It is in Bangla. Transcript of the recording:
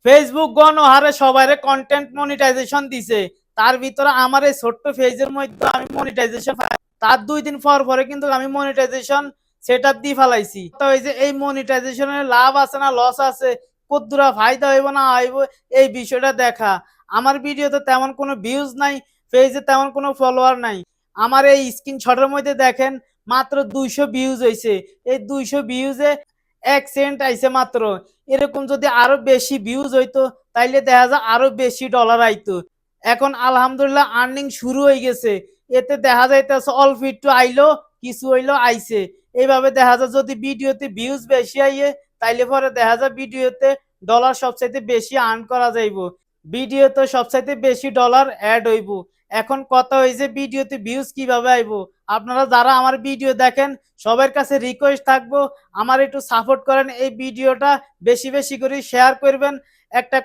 ফেসবুক গণহারে সবাইরে কন্টেন্ট মনিটাইজেশন দিছে, তার ভিতরে আমার এই ছোট্ট পেজের মধ্যে আমি মনিটাইজেশন তার 2 দিন পর পরে কিন্তু আমি মনিটাইজেশন সেটআপ দিয়ে ফেলাইছি। তো এই যে এই মনিটাইজেশনের লাভ আছে না লস আছে, কতদূরা ফায়দা হইব না হইব, এই বিষয়টা দেখা। আমার ভিডিওতে তেমন কোনো ভিউজ নাই, পেজে তেমন কোনো ফলোয়ার নাই। আমার এই স্ক্রিনশটের মধ্যে দেখেন মাত্র 200 ভিউজ হয়েছে। এই 200 ভিউজে 1 সেন্ট আইছে মাত্র। এরকম যদি আরো বেশি ভিউজ হইতো তাইলে দেখা যায় আরো বেশি ডলার আইতো। এখন আলহামদুলিল্লাহ আর্নিং শুরু হয়ে গেছে। এতে দেখা যাইতেছে অল্প একটু আইলো, কিছু হইলো আইছে। এইভাবে দেখা যায় যদি ভিডিওতে ভিউজ বেশি আইয়ে তাইলে পরে দেখা যায় ভিডিওতে ডলার সবচাইতে বেশি আর্ন করা যাইব। ভিডিওতে সবচাইতে বেশি ডলার অ্যাড হইব। এখন কথা হইছে ভিডিওতে ভিউজ কিভাবে আইব। আপনারা যারা আমার ভিডিও দেখেন সবার কাছে রিকোয়েস্ট থাকবো আমার একটু সাপোর্ট করেন, এই ভিডিওটা বেশি বেশি করে শেয়ার করবেন, একটা